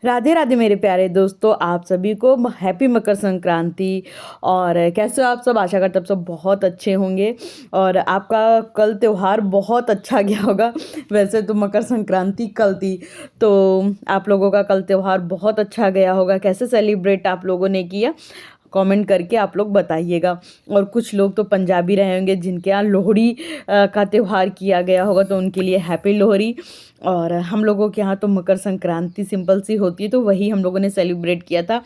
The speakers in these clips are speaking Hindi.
राधे राधे मेरे प्यारे दोस्तों, आप सभी को हैप्पी मकर संक्रांति। और कैसे हो आप सब? आशा करते आप सब बहुत अच्छे होंगे और आपका कल त्यौहार बहुत अच्छा गया होगा। वैसे तो मकर संक्रांति कल थी, तो आप लोगों का कल त्यौहार बहुत अच्छा गया होगा। कैसे सेलिब्रेट आप लोगों ने किया, कमेंट करके आप लोग बताइएगा। और कुछ लोग तो पंजाबी रहे होंगे जिनके यहाँ लोहड़ी का त्यौहार किया गया होगा, तो उनके लिए हैप्पी लोहड़ी। और हम लोगों के यहाँ तो मकर संक्रांति सिंपल सी होती है, तो वही हम लोगों ने सेलिब्रेट किया था।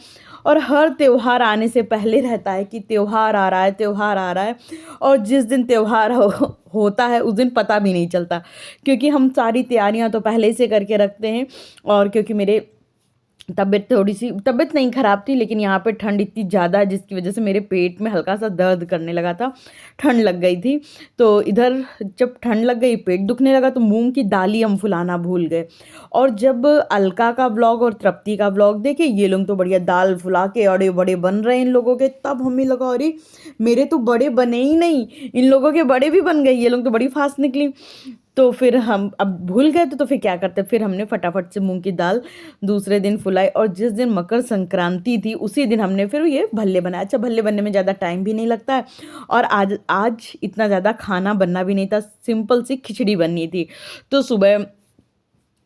और हर त्यौहार आने से पहले रहता है कि त्यौहार आ रहा है, त्यौहार आ रहा है। और जिस दिन त्यौहार होता है उस दिन पता भी नहीं चलता, क्योंकि हम सारी तैयारियां तो पहले से करके रखते हैं। और क्योंकि मेरे तबीयत नहीं ख़राब थी, लेकिन यहाँ पे ठंड इतनी ज़्यादा है जिसकी वजह से मेरे पेट में हल्का सा दर्द करने लगा था, ठंड लग गई थी। तो इधर जब ठंड लग गई, पेट दुखने लगा, तो मूंग की दाल ही हम फुलाना भूल गए। और जब अलका का ब्लॉग और तृप्ति का ब्लॉग देखे, ये लोग तो बढ़िया दाल फुला के अड़े बड़े बन रहे हैं इन लोगों के, तब हमें लगा अरे मेरे तो बड़े बने ही नहीं, इन लोगों के बड़े भी बन गए, ये लोग तो बड़ी फास्ट निकली। तो फिर हम अब भूल गए तो फिर क्या करते, फिर हमने फटाफट से मूंग की दाल दूसरे दिन फुलाई। और जिस दिन मकर संक्रांति थी उसी दिन हमने फिर ये भल्ले बनाए। अच्छा, भल्ले बनने में ज़्यादा टाइम भी नहीं लगता है, और आज आज इतना ज़्यादा खाना बनना भी नहीं था, सिंपल सी खिचड़ी बननी थी। तो सुबह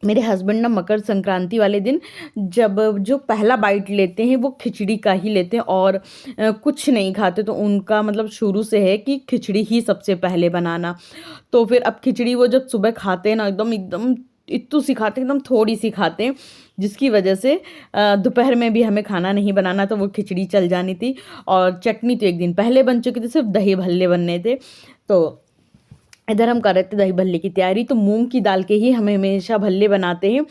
मेरे हस्बैंड ना मकर संक्रांति वाले दिन जब जो पहला बाइट लेते हैं वो खिचड़ी का ही लेते हैं, और कुछ नहीं खाते। तो उनका मतलब शुरू से है कि खिचड़ी ही सबसे पहले बनाना। तो फिर अब खिचड़ी वो जब सुबह खाते हैं ना, एकदम एकदम इतू सी खाते हैं, एकदम थोड़ी सी खाते हैं, जिसकी वजह से दोपहर में भी हमें खाना नहीं बनाना, तो वो खिचड़ी चल जानी थी। और चटनी तो एक दिन पहले बन चुकी थी, सिर्फ दही भल्ले बनने थे। तो इधर हम कर रहे थे दही भल्ले की तैयारी। तो मूंग की दाल के ही हम हमेशा भल्ले बनाते हैं।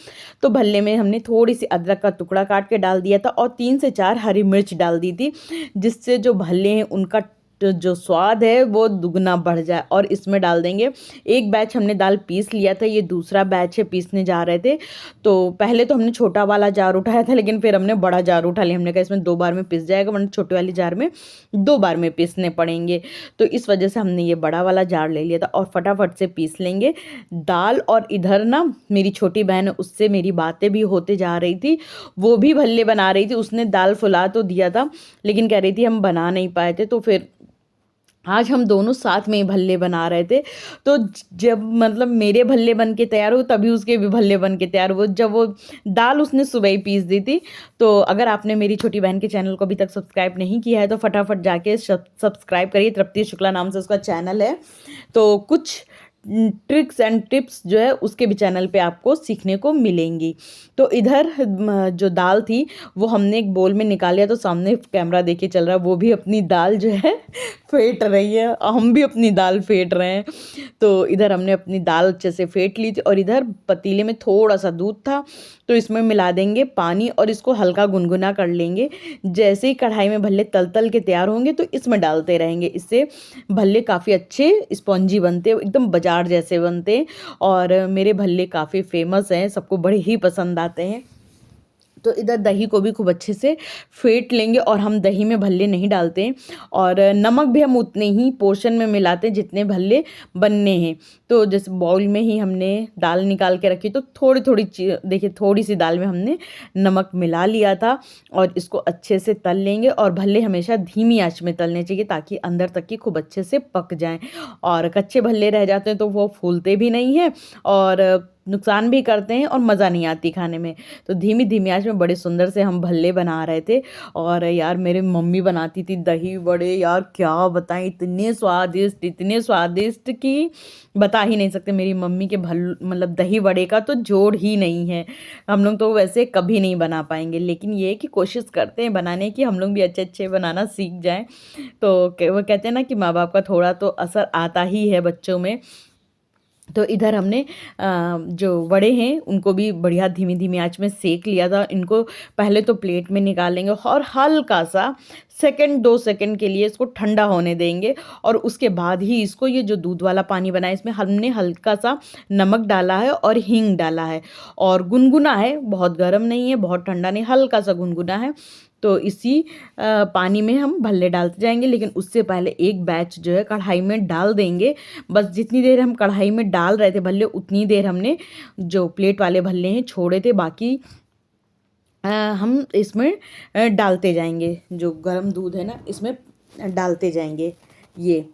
तो भल्ले में हमने थोड़ी सी अदरक का टुकड़ा काट के डाल दिया था, और 3 से 4 हरी मिर्च डाल दी थी, जिससे जो भल्ले हैं उनका जो स्वाद है वो दुगना बढ़ जाए। और इसमें डाल देंगे, एक बैच हमने दाल पीस लिया था, ये दूसरा बैच है पीसने जा रहे थे। तो पहले तो हमने छोटा वाला जार उठाया था, लेकिन फिर हमने बड़ा जार उठा लिया। हमने कहा इसमें 2 बार में पिस जाएगा, वरना छोटे वाले जार में 2 बार में पीसने पड़ेंगे। तो इस वजह से हमने ये बड़ा वाला जार ले लिया था, और फटाफट से पीस लेंगे दाल। और इधर ना मेरी छोटी बहन है, उससे मेरी बातें भी होते जा रही थी, वो भी भल्ले बना रही थी। उसने दाल फुला तो दिया था, लेकिन कह रही थी हम बना नहीं पाए थे। तो फिर आज हम दोनों साथ में ही भल्ले बना रहे थे। तो जब मतलब मेरे भल्ले बन के तैयार हो, तभी उसके भी भल्ले बन के तैयार हो, जब वो दाल उसने सुबह ही पीस दी थी। तो अगर आपने मेरी छोटी बहन के चैनल को अभी तक सब्सक्राइब नहीं किया है, तो फटाफट जाके सब्सक्राइब करिए। तृप्ति शुक्ला नाम से उसका चैनल है। तो कुछ ट्रिक्स एंड टिप्स जो है उसके भी चैनल पे आपको सीखने को मिलेंगी। तो इधर जो दाल थी वो हमने एक बोल में निकाल लिया। तो सामने कैमरा देके चल रहा है, वो भी अपनी दाल जो है फेंट रही है, हम भी अपनी दाल फेंट रहे हैं। तो इधर हमने अपनी दाल अच्छे से फेंट ली थी, और इधर पतीले में थोड़ा सा दूध था, तो इसमें मिला देंगे पानी, और इसको हल्का गुनगुना कर लेंगे। जैसे ही कढ़ाई में भल्ले तल तल के तैयार होंगे, तो इसमें डालते रहेंगे। इससे भल्ले काफ़ी अच्छे स्पॉन्जी बनते हैं, एकदम बाजार जैसे बनते हैं। और मेरे भल्ले काफ़ी फेमस हैं, सबको बड़े ही पसंद आते हैं। तो इधर दही को भी खूब अच्छे से फेंट लेंगे, और हम दही में भल्ले नहीं डालते हैं, और नमक भी हम उतने ही पोर्शन में मिलाते हैं जितने भल्ले बनने हैं। तो जैसे बाउल में ही हमने दाल निकाल के रखी, तो थोड़ी थोड़ी देखिए थोड़ी सी दाल में हमने नमक मिला लिया था, और इसको अच्छे से तल लेंगे। और भल्ले हमेशा धीमी आंच में तलने चाहिए, ताकि अंदर तक की खूब अच्छे से पक जाएं। और कच्चे भल्ले रह जाते हैं तो वो फूलते भी नहीं हैं, और नुकसान भी करते हैं, और मज़ा नहीं आती खाने में। तो धीमी धीमी आंच में बड़े सुंदर से हम भल्ले बना रहे थे। और यार मेरी मम्मी बनाती थी दही बड़े, यार क्या बताएं, इतने स्वादिष्ट कि बता ही नहीं सकते। मेरी मम्मी के मतलब दही बड़े का तो जोड़ ही नहीं है। हम लोग तो वैसे कभी नहीं बना पाएंगे, लेकिन ये कि कोशिश करते हैं बनाने की, हम लोग भी अच्छे अच्छे बनाना सीख जाएं। तो वो कहते हैं ना कि माँ बाप का थोड़ा तो असर आता ही है बच्चों में। तो इधर हमने जो वड़े हैं उनको भी बढ़िया धीमी धीमी आंच में सेक लिया था। इनको पहले तो प्लेट में निकाल लेंगे, और हल्का सा 2 सेकंड के लिए इसको ठंडा होने देंगे। और उसके बाद ही इसको, ये जो दूध वाला पानी बना है, इसमें हमने हल्का सा नमक डाला है और हींग डाला है, और गुनगुना है, बहुत गर्म नहीं है बहुत ठंडा नहीं, हल्का सा गुनगुना है। तो इसी पानी में हम भल्ले डालते जाएंगे, लेकिन उससे पहले एक बैच जो है कढ़ाई में डाल देंगे। बस जितनी देर हम कढ़ाई में डाल रहे थे भल्ले, उतनी देर हमने जो प्लेट वाले भल्ले हैं छोड़े थे। बाकी हम इसमें डालते जाएंगे, जो गर्म दूध है ना इसमें डालते जाएंगे। ये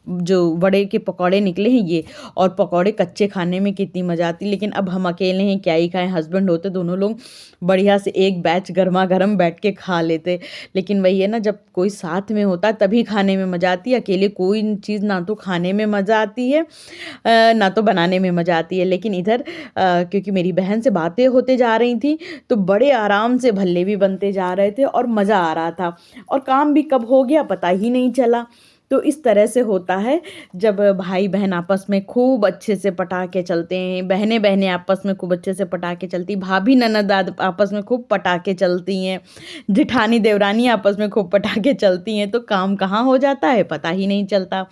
जो वड़े के पकौड़े निकले हैं ये, और पकौड़े कच्चे खाने में कितनी मज़ा आती, लेकिन अब हम अकेले हैं क्या ही खाएं, हस्बैंड होते दोनों लोग बढ़िया से एक बैच गर्मा गर्म बैठ के खा लेते। लेकिन वही है ना, जब कोई साथ में होता है तभी खाने में मज़ा आती है, अकेले कोई चीज़ ना तो खाने में मज़ा आती है ना तो बनाने में मज़ा आती है। लेकिन इधर क्योंकि मेरी बहन से बातें होते जा रही थी तो बड़े आराम से भल्ले भी बनते जा रहे थे और मज़ा आ रहा था, और काम भी कब हो गया पता ही नहीं चला। तो इस तरह से होता है जब भाई बहन आपस में खूब अच्छे से पटाखे चलते हैं, बहनें बहनें आपस में खूब अच्छे से पटाखे चलती, भाभी ननद आपस में खूब पटाखे चलती हैं, जेठानी देवरानी आपस में खूब पटाखे चलती हैं, तो काम कहाँ हो जाता है पता ही नहीं चलता।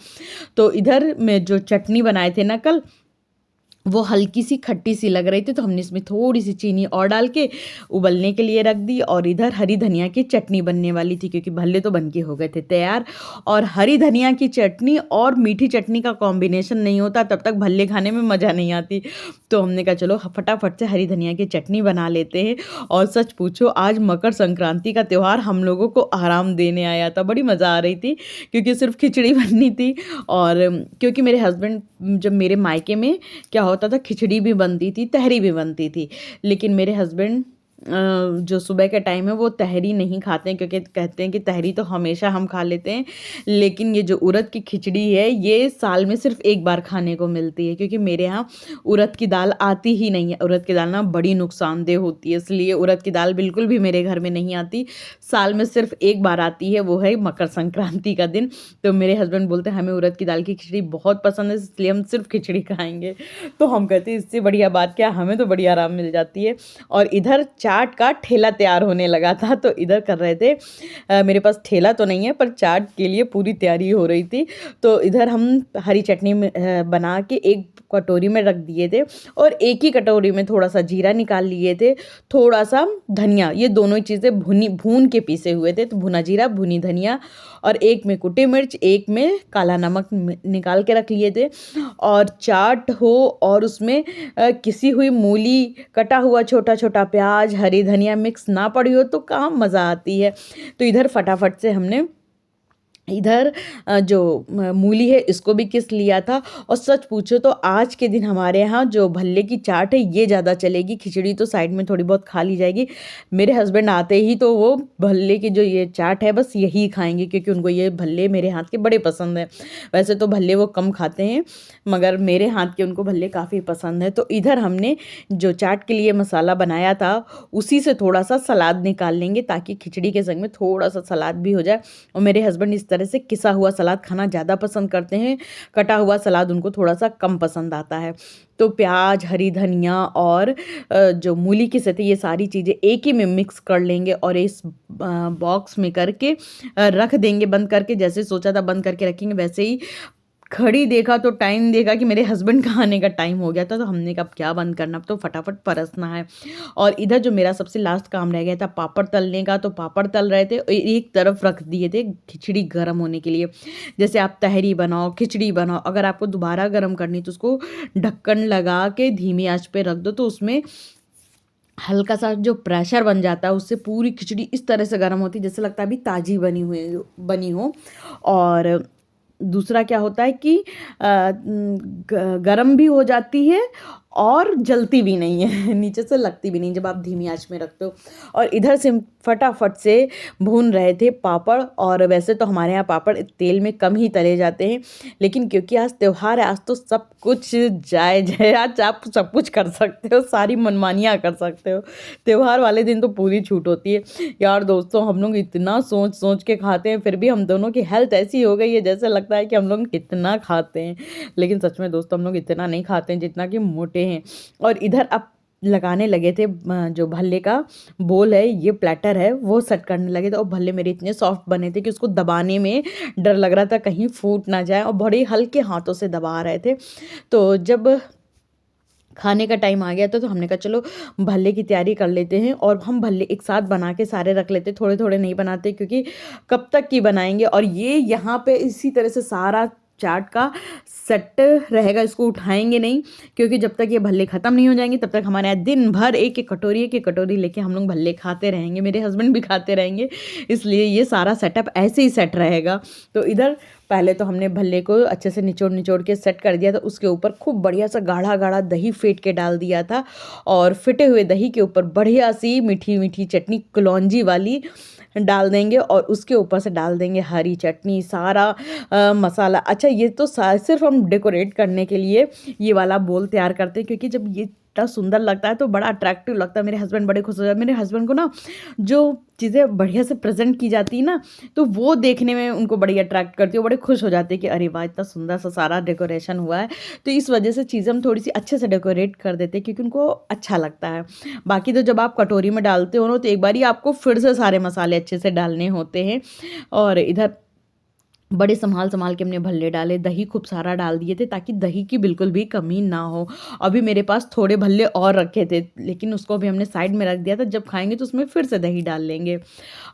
तो इधर में जो चटनी बनाए थे ना कल, वो हल्की सी खट्टी सी लग रही थी, तो हमने इसमें थोड़ी सी चीनी और डाल के उबलने के लिए रख दी। और इधर हरी धनिया की चटनी बनने वाली थी, क्योंकि भल्ले तो बन के हो गए थे तैयार, और हरी धनिया की चटनी और मीठी चटनी का कॉम्बिनेशन नहीं होता तब तक भल्ले खाने में मज़ा नहीं आती। तो हमने कहा चलो फटाफट से हरी धनिया की चटनी बना लेते हैं। और सच पूछो, आज मकर संक्रांति का त्यौहार हम लोगों को आराम देने आया था, बड़ी मज़ा आ रही थी, क्योंकि सिर्फ खिचड़ी बननी थी। और क्योंकि मेरे हस्बैंड जब मेरे मायके में क्या होता था, खिचड़ी भी बनती थी, तहरी भी बनती थी, लेकिन मेरे हस्बैंड जो सुबह के टाइम है वो तहरी नहीं खाते हैं, क्योंकि कहते हैं कि तहरी तो हमेशा हम खा लेते हैं, लेकिन ये जो उड़द की खिचड़ी है ये साल में सिर्फ एक बार खाने को मिलती है, क्योंकि मेरे यहाँ उड़द की दाल आती ही नहीं है। उड़द की दाल ना बड़ी नुकसानदेह होती है, इसलिए उड़द की दाल बिल्कुल भी मेरे घर में नहीं आती, साल में सिर्फ एक बार आती है, वो है मकर संक्रांति का दिन। तो मेरे हस्बैंड बोलते हैं हमें उड़द की दाल की खिचड़ी बहुत पसंद है, इसलिए हम सिर्फ खिचड़ी खाएंगे। तो हम कहते हैं इससे बढ़िया बात क्या, हमें तो बड़ी आराम मिल जाती है। और इधर चाट का ठेला तैयार होने लगा था, तो इधर कर रहे थे मेरे पास ठेला तो नहीं है पर चाट के लिए पूरी तैयारी हो रही थी। तो इधर हम हरी चटनी में बना के एक कटोरी में रख दिए थे, और एक ही कटोरी में थोड़ा सा जीरा निकाल लिए थे, थोड़ा सा धनिया, ये दोनों ही चीज़ें भून के पीसे हुए थे, तो भुना जीरा भुनी धनिया, और एक में कुटी मिर्च, एक में काला नमक निकाल के रख लिए थे। और चाट हो और उसमें किसी हुई मूली, कटा हुआ छोटा छोटा प्याज, हरी धनिया मिक्स ना पड़ी हो तो कहाँ मज़ा आती है। तो इधर फटाफट से हमने इधर जो मूली है इसको भी किस लिया था। और सच पूछो तो आज के दिन हमारे यहाँ जो भल्ले की चाट है ये ज़्यादा चलेगी, खिचड़ी तो साइड में थोड़ी बहुत खा ली जाएगी। मेरे हस्बैंड आते ही तो वो भल्ले की जो ये चाट है बस यही खाएंगे, क्योंकि उनको ये भल्ले मेरे हाथ के बड़े पसंद है। वैसे तो भल्ले वो कम खाते हैं, मगर मेरे हाथ के उनको भल्ले काफ़ी पसंद है। तो इधर हमने जो चाट के लिए मसाला बनाया था उसी से थोड़ा सा सलाद निकाल लेंगे, ताकि खिचड़ी के संग में थोड़ा सा सलाद भी हो जाए। और मेरे हस्बैंड इस तरह से किसा हुआ सलाद खाना ज़्यादा पसंद करते हैं, कटा हुआ सलाद उनको थोड़ा सा कम पसंद आता है। तो प्याज, हरी धनिया और जो मूली की सतह, ये सारी चीज़ें एक ही में मिक्स कर लेंगे और इस बॉक्स में करके रख देंगे बंद करके। जैसे सोचा था बंद करके रखेंगे, वैसे ही घड़ी देखा तो टाइम देखा कि मेरे हस्बैंड का आने का टाइम हो गया था, तो हमने कहा अब क्या बंद करना, अब तो फटाफट परसना है। और इधर जो मेरा सबसे लास्ट काम रह गया था पापड़ तलने का, तो पापड़ तल रहे थे और एक तरफ रख दिए थे खिचड़ी गर्म होने के लिए। जैसे आप तहरी बनाओ, खिचड़ी बनाओ, अगर आपको दोबारा गर्म करनी तो उसको ढक्कन लगा के धीमी आंच पे रख दो, तो उसमें हल्का सा जो प्रेशर बन जाता है उससे पूरी खिचड़ी इस तरह से गर्म होती है जैसे लगता है अभी ताज़ी बनी हो। और दूसरा क्या होता है कि गरम भी हो जाती है और जलती भी नहीं है नीचे से लगती भी नहीं जब आप धीमी आंच में रखते हो। और इधर से फटाफट से भून रहे थे पापड़। और वैसे तो हमारे यहाँ पापड़ तेल में कम ही तले जाते हैं, लेकिन क्योंकि आज त्यौहार है, आज तो सब कुछ जायज़ है, आज आप सब कुछ कर सकते हो, सारी मनमानियाँ कर सकते हो। त्यौहार वाले दिन तो पूरी छूट होती है यार। दोस्तों हम लोग इतना सोच सोच के खाते हैं, फिर भी हम दोनों की हेल्थ ऐसी हो गई है जैसे लगता है कि हम लोग कितना खाते हैं, लेकिन सच में दोस्तों हम लोग इतना नहीं खाते हैं जितना कि मोटे हैं। और इधर अब लगाने लगे थे जो भल्ले का बोल है, ये प्लेटर है, वो सेट करने लगे थे। और भल्ले मेरे इतने सॉफ्ट बने थे कि उसको दबाने में डर लग रहा था कहीं फूट ना जाए, और बड़े हल्के हाथों से दबा रहे थे। तो जब खाने का टाइम आ गया था तो हमने कहा चलो भल्ले की तैयारी कर लेते हैं। और हम भल्ले एक साथ बना के सारे रख लेते, थोड़े थोड़े नहीं बनाते, क्योंकि कब तक की बनाएंगे। और ये यहाँ पे इसी तरह से सारा चाट का सेट रहेगा, इसको उठाएंगे नहीं, क्योंकि जब तक ये भल्ले ख़त्म नहीं हो जाएंगे तब तक हमारे यहाँ दिन भर एक एक कटोरी लेके हम लोग भल्ले खाते रहेंगे, मेरे हस्बैंड भी खाते रहेंगे, इसलिए ये सारा सेटअप ऐसे ही सेट रहेगा। तो इधर पहले तो हमने भल्ले को अच्छे से निचोड़ निचोड़ के सेट कर दिया था, उसके ऊपर खूब बढ़िया सा गाढ़ा गाढ़ा दही फेंट के डाल दिया था, और फिटे हुए दही के ऊपर बढ़िया सी मीठी मीठी चटनी कलौंजी वाली डाल देंगे, और उसके ऊपर से डाल देंगे हरी चटनी, सारा मसाला। अच्छा, ये तो सिर्फ हम डेकोरेट करने के लिए ये वाला बोल तैयार करते हैं, क्योंकि जब ये इतना सुंदर लगता है तो बड़ा अट्रैक्टिव लगता है, मेरे हस्बैंड बड़े खुश हो जाते हैं। मेरे हस्बैंड को ना जो चीज़ें बढ़िया से प्रेजेंट की जाती है ना, तो वो देखने में उनको बड़ी अट्रैक्ट करती है, वो बड़े खुश हो जाते हैं कि अरे वाह, इतना सुंदर सा सारा डेकोरेशन हुआ है। तो इस वजह से चीज़ें हम थोड़ी सी अच्छे से डेकोरेट कर देते हैं, क्योंकि उनको अच्छा लगता है। बाकी तो जब आप कटोरी में डालते हो ना, तो एक बार ही आपको फिर से सारे मसाले अच्छे से डालने होते हैं। और इधर बड़े संभाल संभाल के हमने भल्ले डाले, दही खूब सारा डाल दिए थे ताकि दही की बिल्कुल भी कमी ना हो। अभी मेरे पास थोड़े भल्ले और रखे थे, लेकिन उसको भी हमने साइड में रख दिया था, जब खाएंगे तो उसमें फिर से दही डाल लेंगे।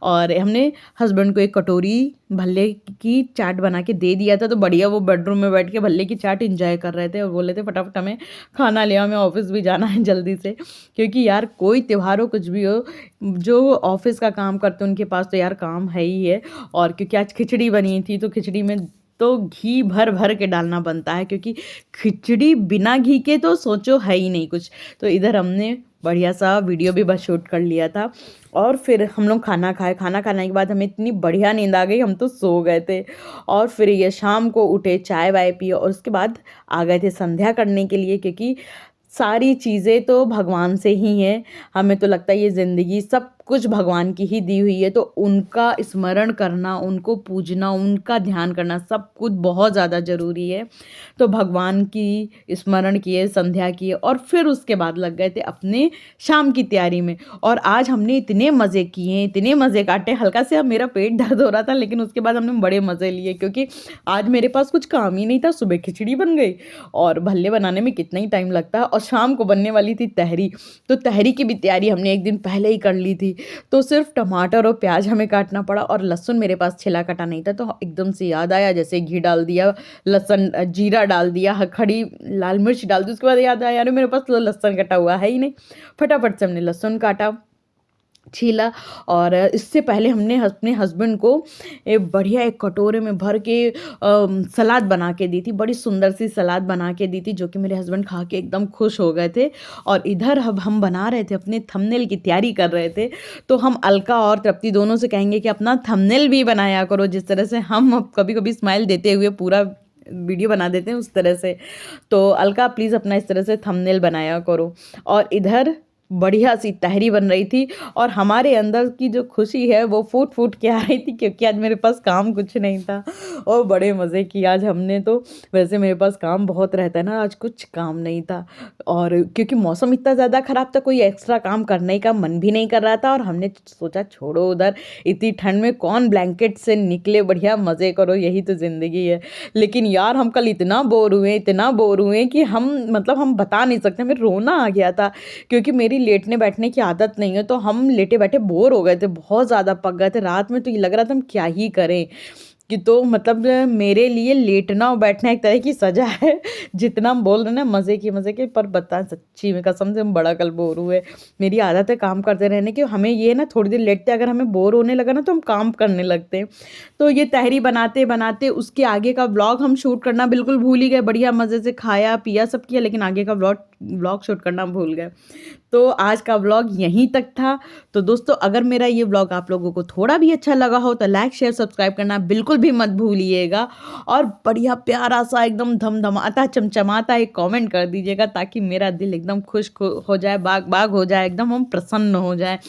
और हमने हस्बैंड को एक कटोरी भल्ले की चाट बना के दे दिया था, तो बढ़िया वो बेडरूम में बैठ के भल्ले की चाट इंजॉय कर रहे थे, और बोले थे फटाफट हमें खाना ले आओ, हमें ऑफिस भी जाना है जल्दी से। क्योंकि यार कोई त्योहार हो, कुछ भी हो, जो ऑफिस का काम करते हैं उनके पास तो यार काम है ही है। और क्योंकि आज खिचड़ी बनी थी, तो खिचड़ी में तो घी भर भर के डालना बनता है, क्योंकि खिचड़ी बिना घी के तो सोचो है ही नहीं कुछ। तो इधर हमने बढ़िया सा वीडियो भी बस शूट कर लिया था, और फिर हम लोग खाना खाए। खाना खाने के बाद हमें इतनी बढ़िया नींद आ गई, हम तो सो गए थे। और फिर ये शाम को उठे, चाय वाय पिए, और उसके बाद आ गए थे संध्या करने के लिए, क्योंकि सारी चीज़ें तो भगवान से ही हैं। हमें तो लगता है ये ज़िंदगी सब कुछ भगवान की ही दी हुई है, तो उनका स्मरण करना, उनको पूजना, उनका ध्यान करना सब कुछ बहुत ज़्यादा ज़रूरी है। तो भगवान की स्मरण किए, संध्या किए, और फिर उसके बाद लग गए थे अपने शाम की तैयारी में। और आज हमने इतने मज़े किए, इतने मज़े काटे, हल्का से अब मेरा पेट दर्द हो रहा था, लेकिन उसके बाद हमने बड़े मज़े लिए, क्योंकि आज मेरे पास कुछ काम ही नहीं था। सुबह खिचड़ी बन गई, और भल्ले बनाने में कितना ही टाइम लगता है, और शाम को बनने वाली थी तहरी। तो तहरी की भी तैयारी हमने एक दिन पहले ही कर ली थी, तो सिर्फ टमाटर और प्याज हमें काटना पड़ा, और लहसुन मेरे पास छिला कटा नहीं था, तो एकदम से याद आया, जैसे घी डाल दिया, लहसुन जीरा डाल दिया, खड़ी लाल मिर्च डाल दी, उसके बाद याद आया यार मेरे पास तो लहसुन कटा हुआ है ही नहीं। फटाफट से हमने लहसुन काटा, छीला, और इससे पहले हमने अपने हस्बैंड को बढ़िया एक कटोरे में भर के सलाद बना के दी थी, बड़ी सुंदर सी सलाद बना के दी थी, जो कि मेरे हस्बैंड खा के एकदम खुश हो गए थे। और इधर अब हम बना रहे थे, अपने थंबनेल की तैयारी कर रहे थे। तो हम अलका और तृप्ति दोनों से कहेंगे कि अपना थंबनेल भी बनाया करो, जिस तरह से हम कभी कभी स्माइल देते हुए पूरा वीडियो बना देते हैं उस तरह से। तो अलका प्लीज़ अपना इस तरह से थंबनेल बनाया करो। और इधर बढ़िया सी तहरी बन रही थी, और हमारे अंदर की जो खुशी है वो फूट फूट के आ रही थी, क्योंकि आज मेरे पास काम कुछ नहीं था, और बड़े मज़े किए आज हमने। तो वैसे मेरे पास काम बहुत रहता है ना, आज कुछ काम नहीं था, और क्योंकि मौसम इतना ज़्यादा ख़राब था, कोई एक्स्ट्रा काम करने का मन भी नहीं कर रहा था, और हमने सोचा छोड़ो, उधर इतनी ठंड में कौन ब्लैंकेट से निकले, बढ़िया मज़े करो, यही तो ज़िंदगी है। लेकिन यार हम कल इतना बोर हुए, इतना बोर हुए कि हम मतलब हम बता नहीं सकते, हमें रोना आ गया था, क्योंकि मेरी लेटने बैठने की आदत नहीं है, तो हम लेटे बैठे बोर हो गए थे, बहुत ज़्यादा पक गए थे रात में। तो ये लग रहा था हम क्या ही करें, कि तो मतलब मेरे लिए लेटना और बैठना एक तरह की सजा है। जितना हम बोल रहे हैं ना मज़े के, पर बता सच्ची में कसम से हम बड़ा कल बोर हुए। मेरी आदत है काम करते रहने की, हमें ये ना थोड़ी देर लेटते, अगर हमें बोर होने लगा ना तो हम काम करने लगते हैं। तो ये तहरी बनाते बनाते उसके आगे का व्लॉग हम शूट करना बिल्कुल भूल ही गए। बढ़िया मज़े से खाया पिया सब किया, लेकिन आगे का व्लॉग शूट करना भूल गए। तो आज का व्लॉग यहीं तक था। तो दोस्तों, अगर मेरा ये व्लॉग आप लोगों को थोड़ा भी अच्छा लगा हो तो लाइक शेयर सब्सक्राइब करना बिल्कुल भी मत भूलिएगा, और बढ़िया प्यारा सा एकदम धमधमाता चमचमाता एक कमेंट कर दीजिएगा, ताकि मेरा दिल एकदम खुश हो जाए, बाग बाग हो जाए, एकदम हम प्रसन्न हो जाए।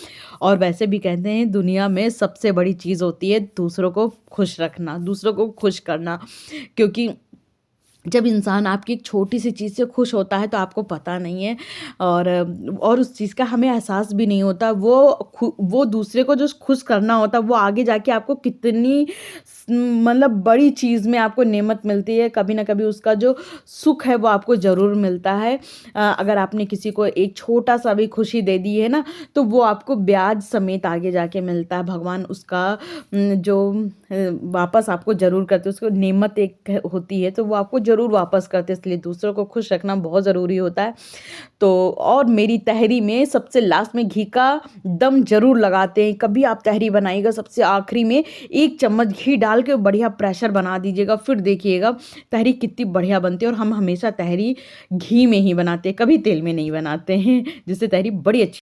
और वैसे भी कहते हैं दुनिया में सबसे बड़ी चीज़ होती है दूसरों को खुश रखना, दूसरों को खुश करना, क्योंकि जब इंसान आपकी एक छोटी सी चीज़ से खुश होता है तो आपको पता नहीं है, और उस चीज़ का हमें एहसास भी नहीं होता। वो दूसरे को जो खुश करना होता है वो आगे जाके आपको कितनी मतलब बड़ी चीज़ में आपको नेमत मिलती है, कभी न कभी उसका जो सुख है वो आपको ज़रूर मिलता है। अगर आपने किसी को एक छोटा-सा भी खुशी दे दी है ना, तो वो आपको ब्याज समेत आगे जाके मिलता है। भगवान उसका जो वापस आपको ज़रूर करते हैं, उसको नेमत एक होती है, तो वो आपको ज़रूर वापस करते हैं, इसलिए दूसरों को खुश रखना बहुत ज़रूरी होता है। तो और मेरी तहरी में सबसे लास्ट में घी का दम ज़रूर लगाते हैं। कभी आप तहरी बनाइएगा सबसे आखिरी में 1 चम्मच घी डाल के बढ़िया प्रेशर बना दीजिएगा, फिर देखिएगा तहरी कितनी बढ़िया बनती है। और हम हमेशा तहरी घी में ही बनाते हैं, कभी तेल में नहीं बनाते हैं, जिससे तहरी बड़ी अच्छी